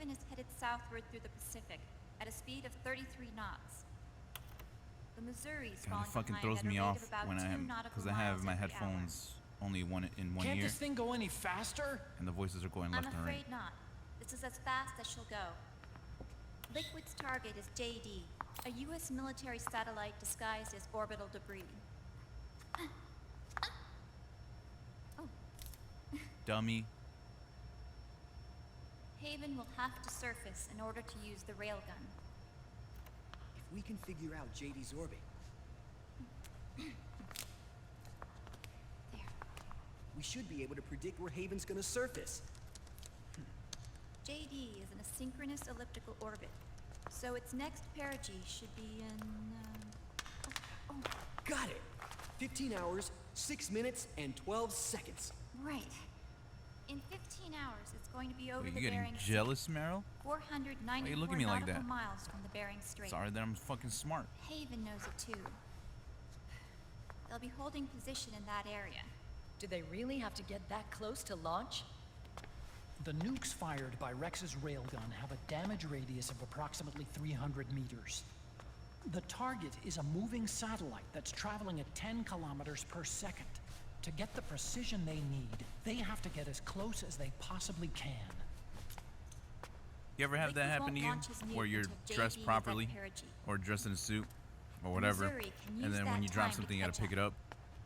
Haven is headed southward through the Pacific at a speed of 33 knots. The Missouri's God, falling it fucking behind throws at a me rate off of about when 2 I am, nautical because I have miles my every headphones only one in one Can't ear, this thing go any faster? and the voices are going I'm left and right. afraid not. This is as fast as she'll go. Liquid's target is JD, a U.S. military satellite disguised as orbital debris. Oh. Dummy. Haven will have to surface in order to use the railgun. If we can figure out JD's orbit, There. we should be able to predict where Haven's gonna surface. JD is in a synchronous elliptical orbit, so its next perigee should be in, Got it! 15 hours, 6 minutes, and 12 seconds. right. In 15 hours, it's going to be over Are you the getting Bering jealous, Sea, Meryl? 494 Why you look at me like nautical that? miles from the Bering Strait. Sorry that I'm fucking smart. Haven knows it too. They'll be holding position in that area. Do they really have to get that close to launch? The nukes fired by Rex's railgun have a damage radius of approximately 300 meters. The target is a moving satellite that's traveling at 10 kilometers per second. To get the precision they need, they have to get as close as they possibly can. You ever have that Liquid happen won't to you, launch his nuke where you're until JD dressed is at properly, perigee. or dressed in a suit, or whatever, Missouri can use and then that when you drop time to something, you gotta catch pick it up,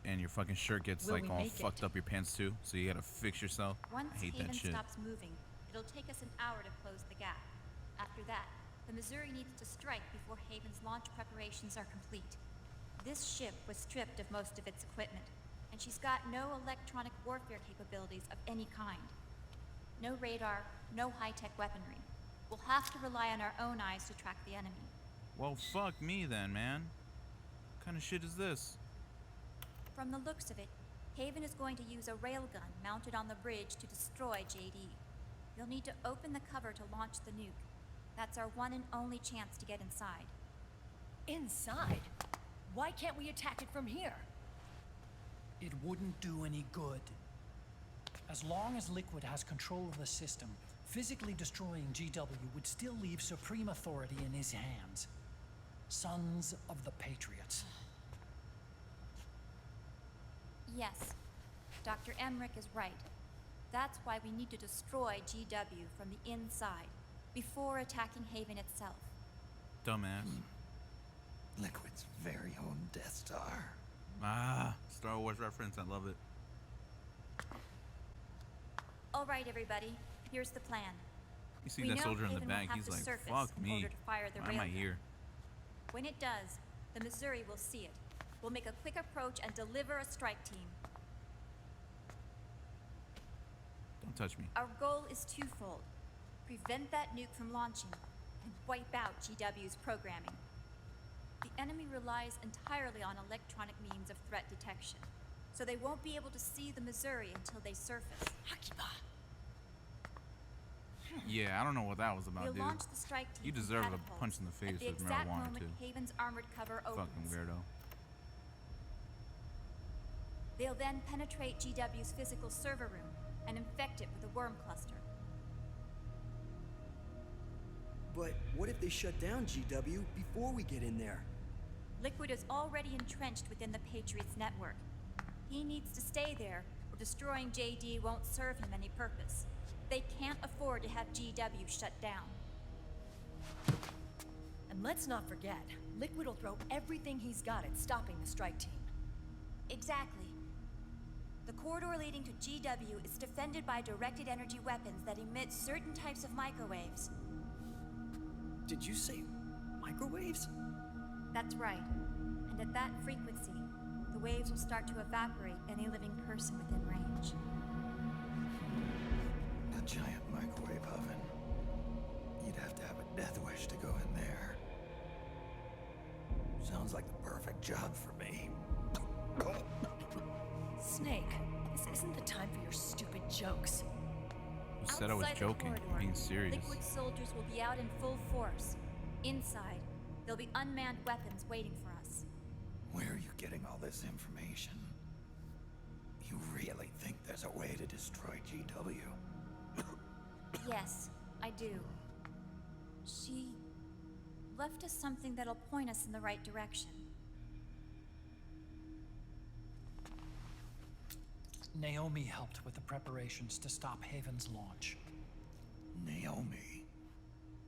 and your fucking shirt gets Will like we all make fucked it? up your pants too, so you gotta fix yourself. I Once hate Haven that shit. stops moving, it'll take us an hour to close the gap. After that, the Missouri needs to strike before Haven's launch preparations are complete. This ship was stripped of most of its equipment, and she's got no electronic warfare capabilities of any kind. No radar, no high-tech weaponry. We'll have to rely on our own eyes to track the enemy. Well, fuck me then, man. What kind of shit is this? From the looks of it, Haven is going to use a railgun mounted on the bridge to destroy JD. You'll need to open the cover to launch the nuke. That's our one and only chance to get inside. Inside? Why can't we attack it from here? It wouldn't do any good. As long as Liquid has control of the system, physically destroying GW would still leave supreme authority in his hands. Sons of the Patriots. Yes, Dr. Emmerich is right. That's why we need to destroy GW from the inside, before attacking Haven itself. Dumbass. Liquid's very own Death Star. Ah, Star Wars reference, I love it. All right, everybody, here's the plan. You see We that know soldier in the Haven will back, have he's to like, surface fuck in me. order to fire the Why am I railgun. here? When it does, the Missouri will see it. We'll make a quick approach and deliver a strike team. Don't touch me. Our goal is twofold. Prevent that nuke from launching and wipe out GW's programming. The enemy relies entirely on electronic means of threat detection, so they won't be able to see the Missouri until they surface. Akiba! Yeah, I don't know what that was about, We'll dude. launch the strike team You from deserve a catapults punch in the at face the if Meryl exact wanted moment to. Haven's armored cover Fucking opens. weirdo. They'll then penetrate GW's physical server room and infect it with a worm cluster. But what if they shut down GW before we get in there? Liquid is already entrenched within the Patriots network. He needs to stay there, or destroying JD won't serve him any purpose. They can't afford to have GW shut down. And let's not forget, Liquid will throw everything he's got at stopping the strike team. Exactly. The corridor leading to GW is defended by directed energy weapons that emit certain types of microwaves. Did you say microwaves? That's right. And at that frequency, the waves will start to evaporate any living person within range. A giant microwave oven. You'd have to have a death wish to go in there. Sounds like the perfect job for me. Snake, this isn't the time for your stupid jokes. You said I was Outside the joking. corridor, I'm being serious. Liquid soldiers will be out in full force. Inside, there'll be unmanned weapons waiting for us. Where are you getting all this information? You really think there's a way to destroy GW? Yes, I do. She left us something that'll point us in the right direction. Naomi helped with the preparations to stop Haven's launch. Naomi.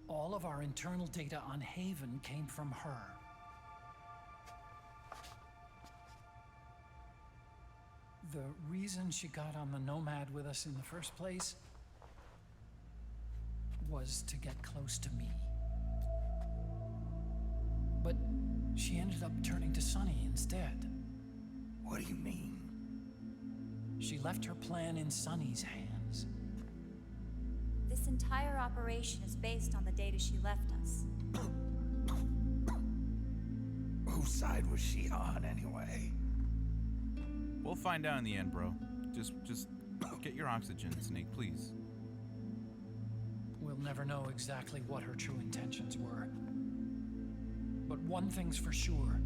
All of our internal data on Haven came from her. The reason she got on the Nomad with us in the first place was to get close to me. But she ended up turning to Sunny instead. What do you mean? She left her plan in Sunny's hands. This entire operation is based on the data she left us. Whose side was she on, anyway? We'll find out in the end, bro. Just get your oxygen, Snake, please. We'll never know exactly what her true intentions were. But one thing's for sure.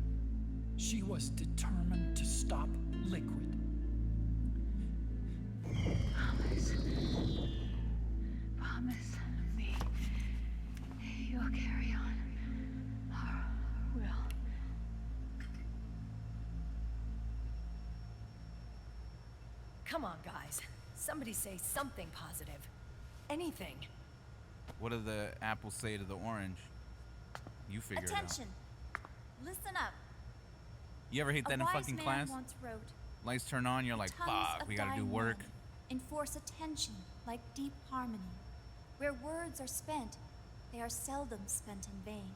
She was determined to stop Liquid. Promise me you'll carry on. Or will. Come on, guys. Somebody say something positive. Anything. What do the apples say to the orange? You figure Attention! Listen up. it out. You ever hate that in A wise fucking man class? once wrote, Lights turn on, you're like, "Tongues fuck, of we gotta do dying work. men enforce attention like deep harmony. Where words are spent, they are seldom spent in vain."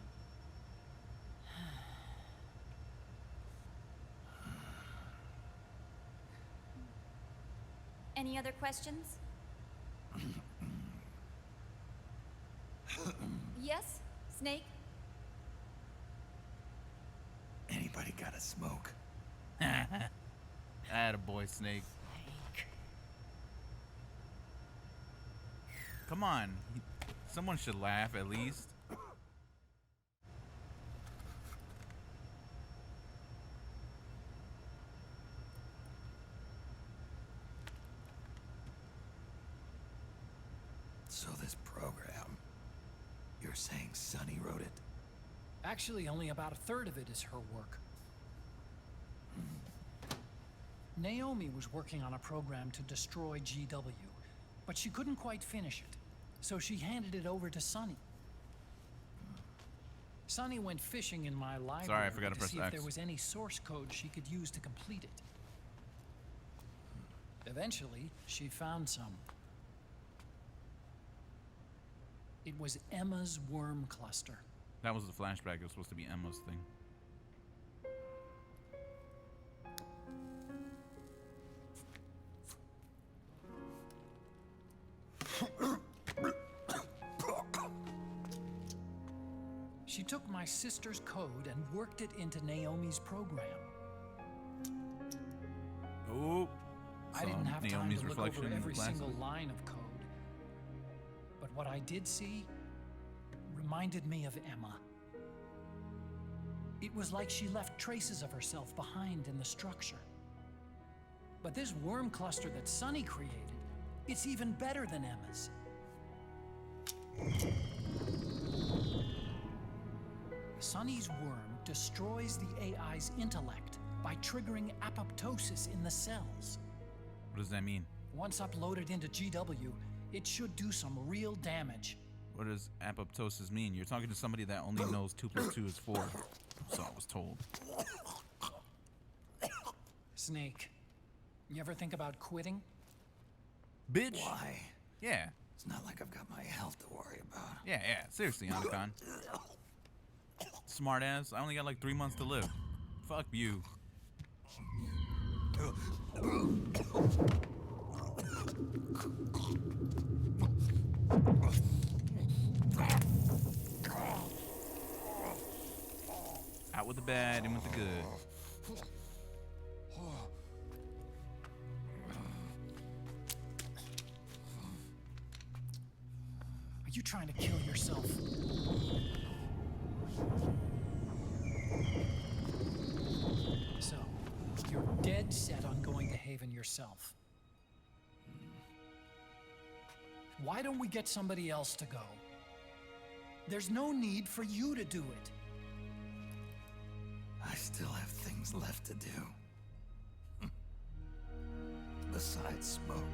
Any other questions? Yes, Snake? Anybody got a smoke? Attaboy, Snake. Come on. Someone should laugh at least. So this program, you're saying Sunny wrote it? Actually, only about a third of it is her work. Naomi was working on a program to destroy GW, but she couldn't quite finish it, so she handed it over to Sunny. Sunny went fishing in my library Sorry, I forgot to press see if X. there was any source code she could use to complete it. Eventually, she found some. It was Emma's worm cluster. That was the flashback. It was supposed to be Emma's thing. She took my sister's code and worked it into Naomi's program. Oh, I didn't have time Naomi's to look reflection over in the every glasses. single line of code. But what I did see reminded me of Emma. It was like she left traces of herself behind in the structure. But this worm cluster that Sunny created, it's even better than Emma's. Sunny's worm destroys the AI's intellect by triggering apoptosis in the cells. What does that mean? Once uploaded into GW, it should do some real damage. What does apoptosis mean? You're talking to somebody that only knows 2 + 2 is 4. So I was told. Snake, you ever think about quitting? Bitch. Why? Yeah. It's not like I've got my health to worry about. Yeah. Seriously, Anacon. Smart ass. I only got like 3 months to live. Fuck you. Out with the bad, in with the good. Are you trying to kill yourself? So, you're dead set on going to Haven yourself. Why don't we get somebody else to go? There's no need for you to do it. I still have things left to do. Besides smoke.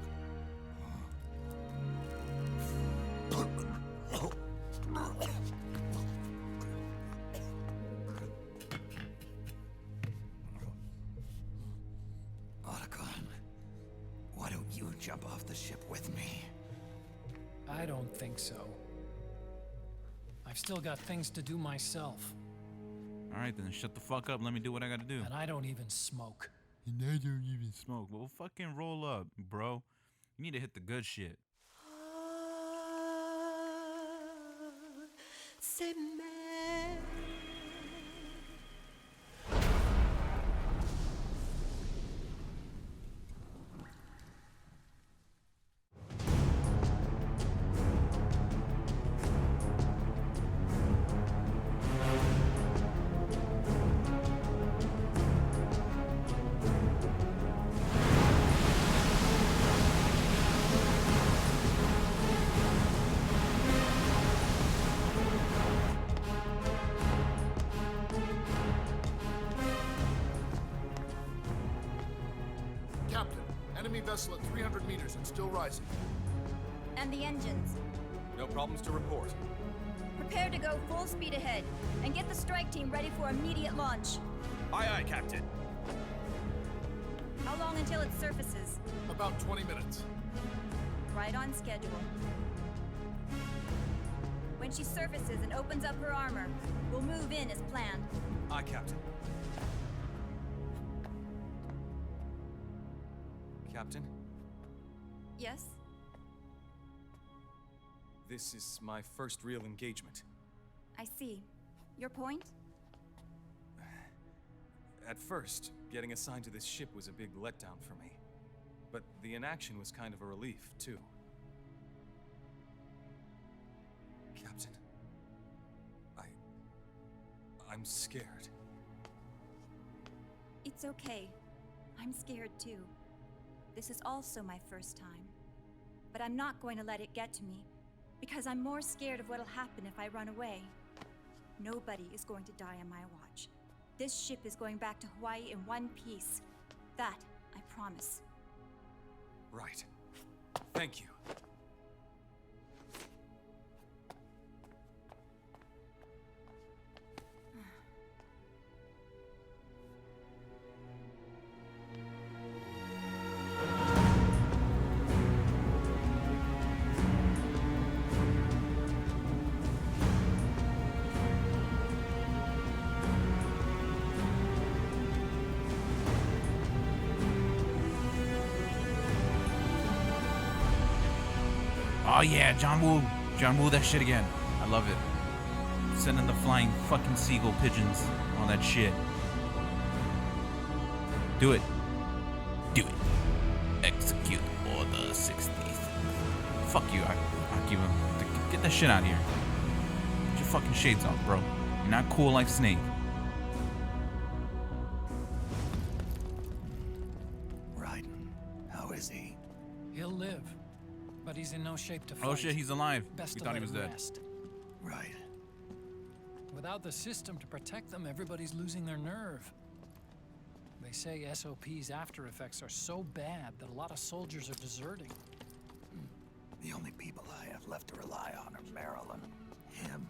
Otacon, why don't you jump off the ship with me? I don't think so. I've still got things to do myself. All right, then shut the fuck up. Let me do what I gotta do. And I don't even smoke. And I don't even smoke. Well, fucking roll up, bro. You need to hit the good shit. Captain, enemy vessel at 300 meters and still rising. And the engines. No problems to report. Prepare to go full speed ahead, and get the strike team ready for immediate launch. Aye, aye, Captain. How long until it surfaces? About 20 minutes. Right on schedule. When she surfaces and opens up her armor, we'll move in as planned. Aye, Captain. Captain, Yes? this is my first real engagement. I see. Your point? At first, getting assigned to this ship was a big letdown for me. But the inaction was kind of a relief, too. Captain, I'm scared. It's okay. I'm scared too. This is also my first time. But I'm not going to let it get to me, because I'm more scared of what'll happen if I run away. Nobody is going to die on my watch. This ship is going back to Hawaii in one piece. That, I promise. Right. Thank you. Oh yeah, John Woo. John Woo that shit again. I love it. Sending the flying fucking seagull pigeons. All that shit. Do it. Do it. Execute Order 60. Fuck you, Akiba. Get that shit out of here. Get your fucking shades off, bro. You're not cool like Snake. Raiden, how is he? He'll live, but he's in no shape to fight. Oh shit, he's alive. Best We to thought he let was him dead. rest. Right. Without the system to protect them, everybody's losing their nerve. They say SOP's after effects are so bad that a lot of soldiers are deserting. The only people I have left to rely on are Marilyn, him.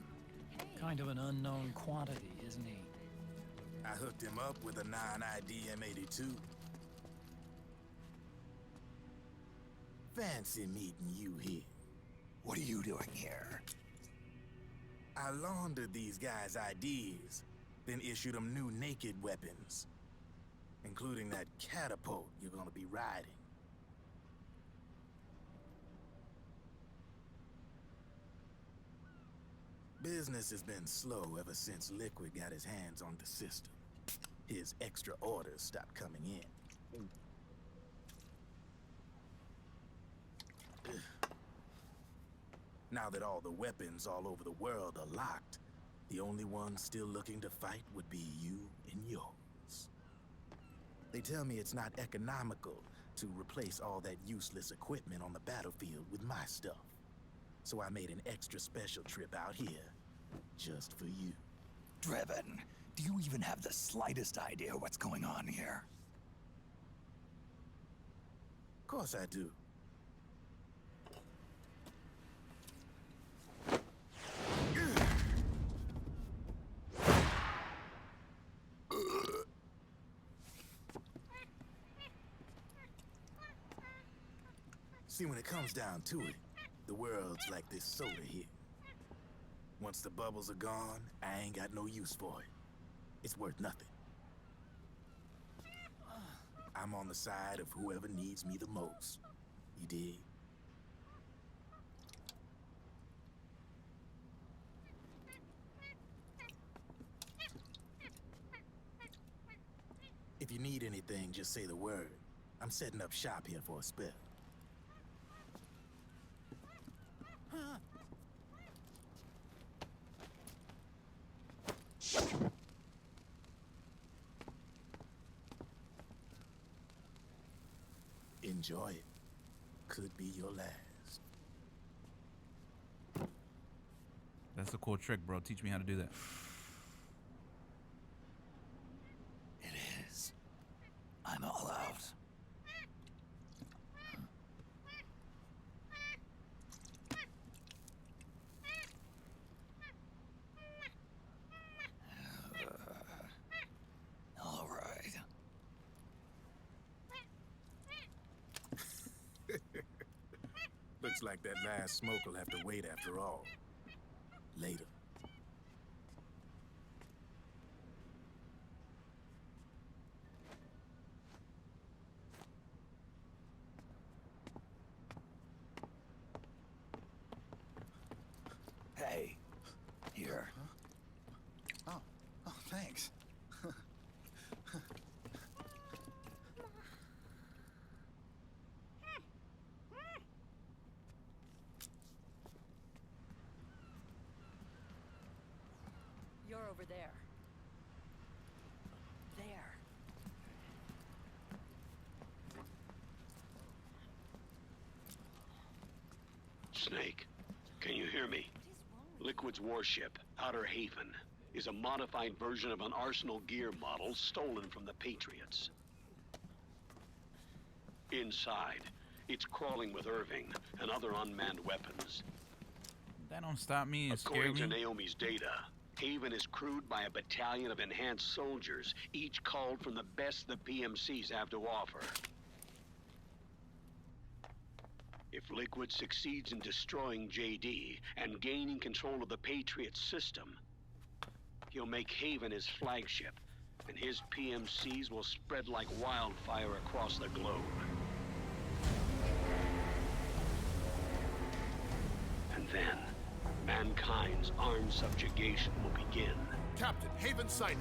Kind of an unknown quantity, isn't he? I hooked him up with a 9ID M82. Fancy meeting you here. What are you doing here? I laundered these guys' IDs, then issued them new naked weapons, including that catapult you're gonna be riding. Business has been slow ever since Liquid got his hands on the system. His extra orders stopped coming in. Now that all the weapons all over the world are locked, the only ones still looking to fight would be you and yours. They tell me it's not economical to replace all that useless equipment on the battlefield with my stuff. So I made an extra special trip out here just for you. Driven, do you even have the slightest idea what's going on here? Of course I do. See, when it comes down to it, the world's like this soda here. Once the bubbles are gone, I ain't got no use for it. It's worth nothing. I'm on the side of whoever needs me the most. You dig? If you need anything, just say the word. I'm setting up shop here for a spell. Enjoy it. Could be your last. That's a cool trick, bro. Teach me how to do that. It is. I'm all out. All right. Looks like that last smoke will have to wait after all. Later. Hey, here. Oh, thanks. You're over there. There. Snake, can you hear me? Liquid's warship, Outer Haven, is a modified version of an Arsenal gear model stolen from the Patriots. Inside, it's crawling with Irving and other unmanned weapons. That don't stop me and scare According to me. Naomi's data, Haven is crewed by a battalion of enhanced soldiers, each called from the best the PMCs have to offer. If Liquid succeeds in destroying JD and gaining control of the Patriots system, he'll make Haven his flagship, and his PMCs will spread like wildfire across the globe. And then, mankind's armed subjugation will begin. Captain, Haven sighted.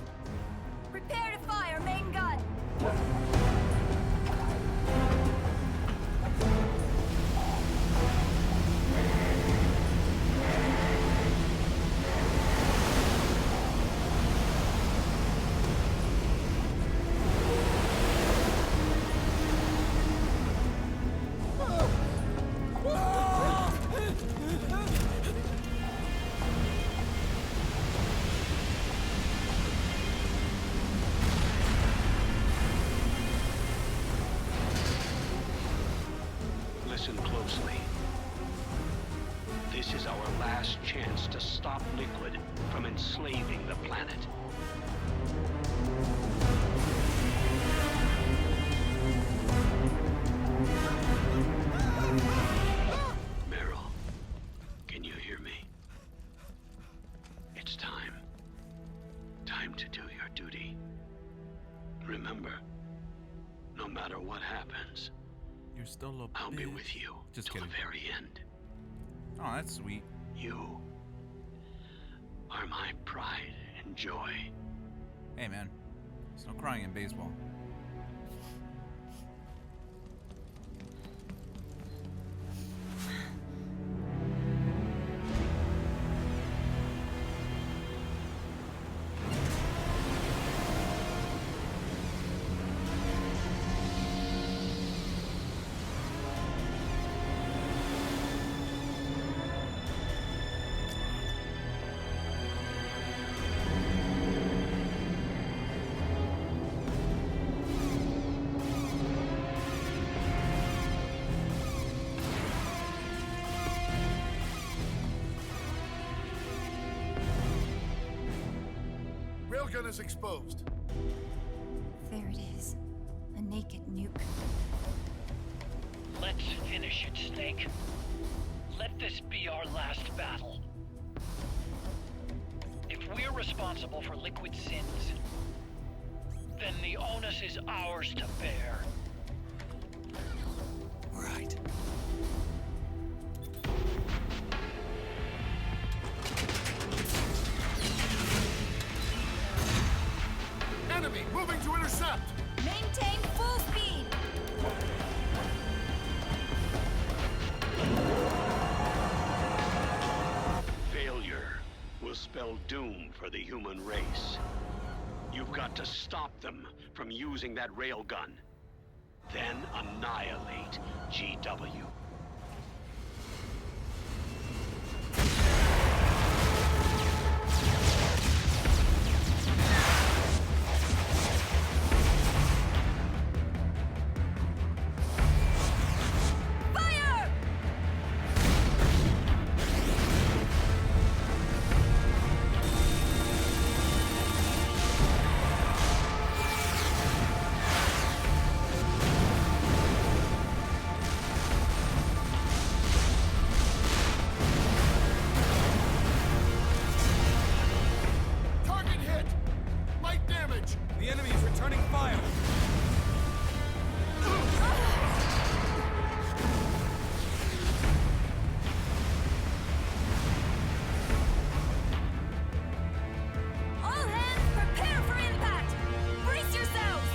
Prepare to fire, main gun! Listen closely. This is our last chance to stop Liquid from enslaving the planet. Meryl, can you hear me? It's time. Time to do your duty. Remember, no matter what happens, You're still a I'll be bitch. with you Just till kidding. the very end. Oh, that's sweet. You are my pride and joy. Hey, man. There's no crying in baseball. railgun is exposed. There it is. A naked nuke. Let's finish it, Snake. Let this be our last battle. If we're responsible for Liquid's sins, then the onus is ours to bear. Right. Enemy moving to intercept! Maintain full speed! Failure will spell doom for the human race. You've got to stop them from using that railgun. Then annihilate GW. Fire! Target hit! Light damage! The enemy is returning fire! All hands prepare for impact! Brace yourselves!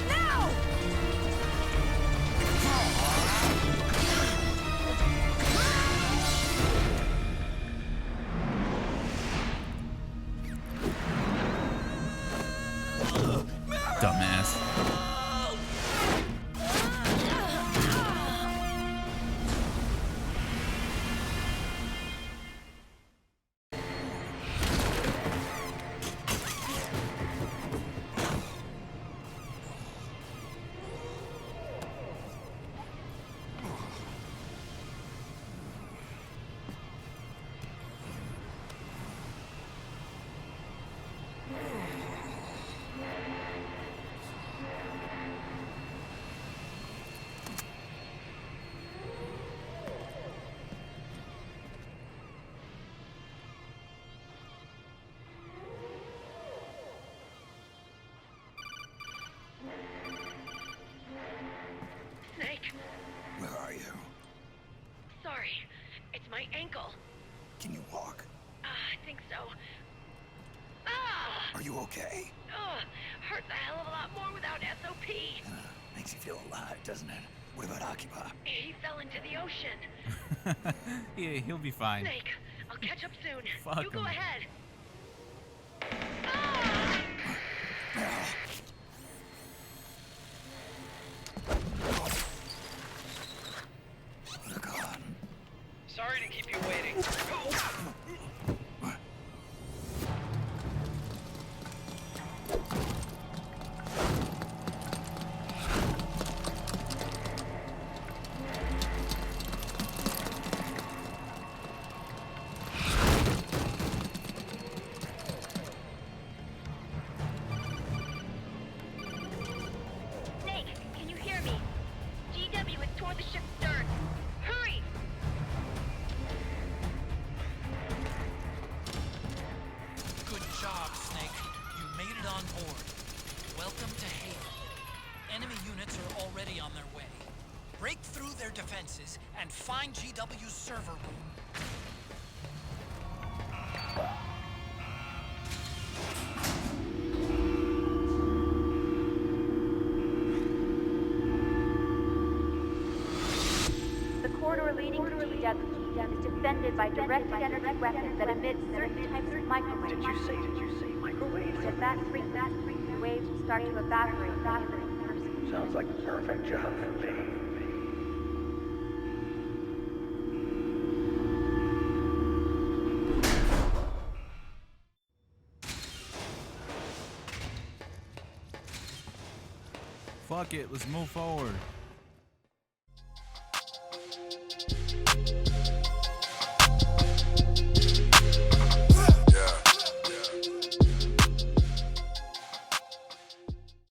Now! Dumbass. Snake, Where are you? sorry. It's my ankle. Can you walk? I think so. Ah! Are you okay? Ugh, hurts a hell of a lot more without SOP. Makes you feel alive, doesn't it? What about Occupy? He fell into the ocean. Yeah, he'll be fine. Snake, I'll catch up soon. Fuck You go him. ahead. Ah! Look on. Sorry to keep you waiting. Snake, can you hear me? GW is toward the ship's stern. Hurry! Good job, Snake. You made it on board. Welcome to Haven. Enemy units are already on their way. Break through their defenses and find GW's server room. The corridor leading to GW is defended by directed energy weapons that emit certain types of microwaves. Did you say microwaves? At that frequency, the waves will start to evaporate from the living person. Sounds like the perfect job for me. Fuck it, let's move forward.